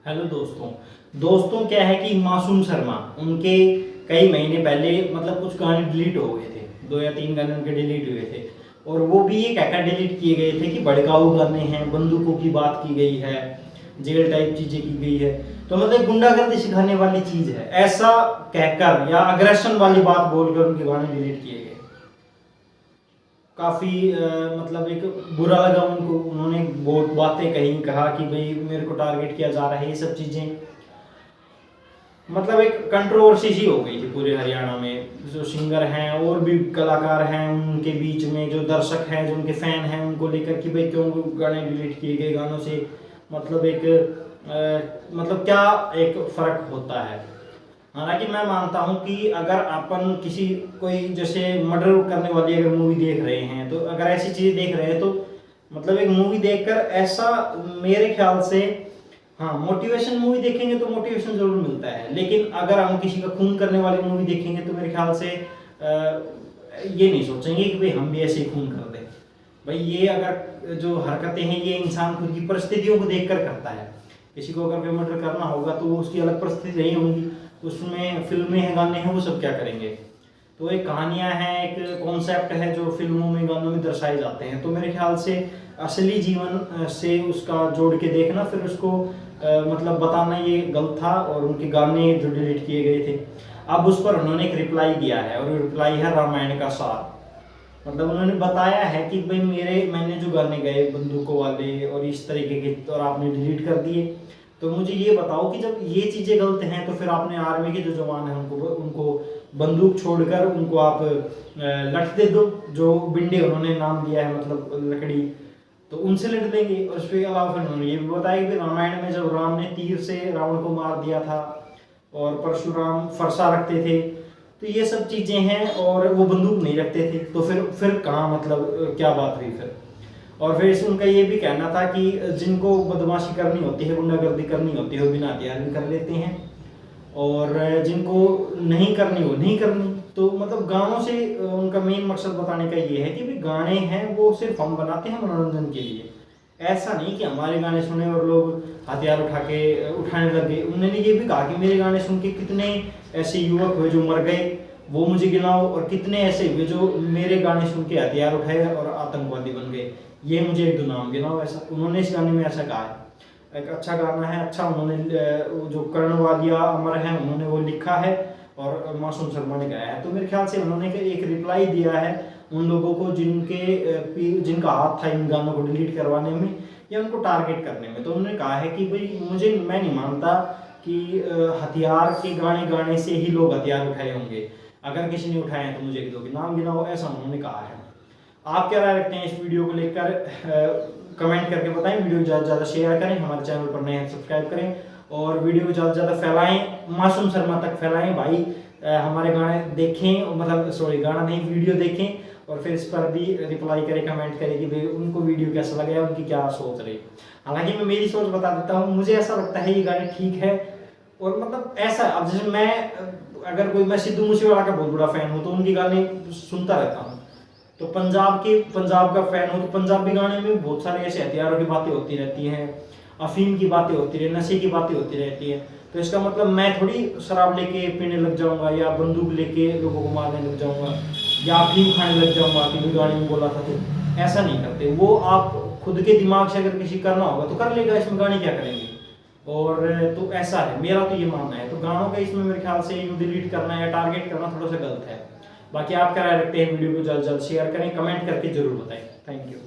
Hello दोस्तों। क्या है कि मासूम शर्मा उनके कई महीने पहले मतलब कुछ गाने डिलीट हो गए थे, 2 या 3 गाने उनके डिलीट हुए थे। और वो भी ये कहकर डिलीट किए गए थे कि भड़काऊ गाने हैं, बंदूकों की बात की गई है, जेल टाइप चीजें की गई है, तो मतलब गुंडागर्दी सिखाने वाली चीज है, ऐसा कहकर या अग्रेशन वाली बात बोलकर उनके गाने डिलीट किए गए। काफ़ी मतलब एक बुरा लगा उनको, उन्होंने बहुत बातें कही, कहा कि भाई मेरे को टारगेट किया जा रहा है, ये सब चीज़ें मतलब एक कंट्रोवर्सी सी हो गई थी पूरे हरियाणा में। जो सिंगर हैं और भी कलाकार हैं उनके बीच में, जो दर्शक हैं, जो उनके फैन हैं, उनको लेकर कि भाई क्यों गाने डिलीट किए गए, गानों से मतलब एक मतलब क्या एक फ़र्क होता है। हालांकि मैं मानता हूं कि अगर अपन किसी कोई जैसे मर्डर करने वाली अगर मूवी देख रहे हैं, तो अगर ऐसी चीज़ें देख रहे हैं तो मतलब एक मूवी देखकर ऐसा मेरे ख्याल से, हाँ मोटिवेशन मूवी देखेंगे तो मोटिवेशन जरूर मिलता है, लेकिन अगर हम किसी का खून करने वाली मूवी देखेंगे तो मेरे ख्याल से ये नहीं सोचेंगे कि भाई हम भी ऐसे ही खून कर दें। भाई ये अगर जो हरकतें हैं ये इंसान खुद की परिस्थितियों को देखकर करता है। किसी को अगर कोई मर्डर करना होगा तो उसकी अलग परिस्थिति नहीं होंगी, उसमें फिल्में हैं, गाने हैं, वो सब क्या करेंगे। तो एक कहानियाँ हैं, एक कॉन्सेप्ट है जो फिल्मों में, गानों में दर्शाए जाते हैं। तो मेरे ख्याल से असली जीवन से उसका जोड़ के देखना, फिर उसको मतलब बताना ये गलत था। और उनके गाने जो डिलीट किए गए थे, अब उस पर उन्होंने एक रिप्लाई दिया है, और रिप्लाई है रामायण का सार। मतलब उन्होंने बताया है कि भाई मैंने जो गाने गाए बंदूकों वाले और इस तरीके के, और आपने डिलीट कर दिए, तो मुझे ये बताओ कि जब ये चीज़ें गलत हैं तो फिर आपने आर्मी के जो जवान हैं उनको बंदूक छोड़कर उनको आप लठ दे दो, जो बिंडे उन्होंने नाम दिया है मतलब लकड़ी, तो उनसे लड़ देंगे। और उसके अलावा फिर उन्होंने ये भी बताया कि रामायण में जब राम ने तीर से रावण को मार दिया था और परशुराम फरसा रखते थे, तो ये सब चीज़ें हैं, और वो बंदूक नहीं रखते थे, तो फिर कहाँ मतलब क्या बात हुई फिर। और फिर उनका ये भी कहना था कि जिनको बदमाशी करनी होती है, गुंडागर्दी करनी होती है, वो बिना हथियार भी कर लेते हैं, और जिनको नहीं करनी वो नहीं करनी। तो मतलब गानों से उनका मेन मकसद बताने का ये है कि भाई गाने हैं वो सिर्फ हम बनाते हैं मनोरंजन के लिए, ऐसा नहीं कि हमारे गाने सुने और लोग हथियार उठाने लग गए। उन्होंने ये भी कहा कि मेरे गाने सुन के कितने ऐसे युवक हुए जो मर गए, वो मुझे गिनाओ, और कितने ऐसे हुए जो मेरे गाने सुन के हथियार उठाए और आतंकवादी बन गए, ये मुझे एक दो नाम गिनाओ। ऐसा उन्होंने इस गाने में ऐसा कहा है। एक अच्छा गाना है, अच्छा उन्होंने जो करण वालिया अमर है उन्होंने वो लिखा है और मासूम शर्मा ने गाया है। तो मेरे ख्याल से उन्होंने एक रिप्लाई दिया है उन लोगों को जिनका हाथ था इन गानों को डिलीट करवाने में या उनको टारगेट करने में। तो उन्होंने कहा है कि भाई मैं नहीं मानता कि हथियार के गाने गाने से ही लोग हथियार उठाए होंगे, अगर किसी ने उठाए हैं तो मुझे एक दो के नाम गिनाओ, ऐसा उन्होंने कहा है। आप क्या राय रखते हैं इस वीडियो को लेकर, कमेंट करके बताएं। वीडियो को ज़्यादा से ज़्यादा शेयर करें, हमारे चैनल पर नए हैं सब्सक्राइब करें, और वीडियो को ज़्यादा से ज़्यादा फैलाएं, मासूम शर्मा तक फैलाएं भाई। हमारे गाने देखें, मतलब सॉरी गाना नहीं, वीडियो देखें, और फिर इस पर भी रिप्लाई करें, कमेंट करें कि भाई उनको वीडियो कैसा लगा, उनकी क्या सोच रही। हालांकि मैं मेरी सोच बता देता हूँ, मुझे ऐसा लगता है ये गाने ठीक है। और मतलब ऐसा अब जैसे मैं सिद्धू मूसेवाला का बहुत बड़ा फैन हूँ, तो उनके गाने सुनता रहता हूँ। तो पंजाब का फैन हूँ, तो पंजाबी गाने में बहुत सारे ऐसे हथियारों की बातें होती रहती हैं, अफीम की बातें होती रहती, नशे की बातें होती रहती हैं। तो इसका मतलब मैं थोड़ी शराब लेके पीने लग जाऊंगा, या बंदूक लेके लोगों को मारने लग जाऊंगा, या अफीम खाने लग जाऊंगा कि गाने में बोला था। तो ऐसा नहीं करते। वो आप खुद के दिमाग से अगर किसी करना होगा तो कर लेगा, इसमें गाने क्या करेंगे। और तो ऐसा है, मेरा तो ये मानना है। तो गानों का इसमें मेरे ख्याल से डिलीट करना या टारगेट करना थोड़ा सा गलत है। बाकी आप क्या राय रखते हैं, वीडियो को जल्द से जल्द शेयर करें, कमेंट करके जरूर बताएं। Thank you.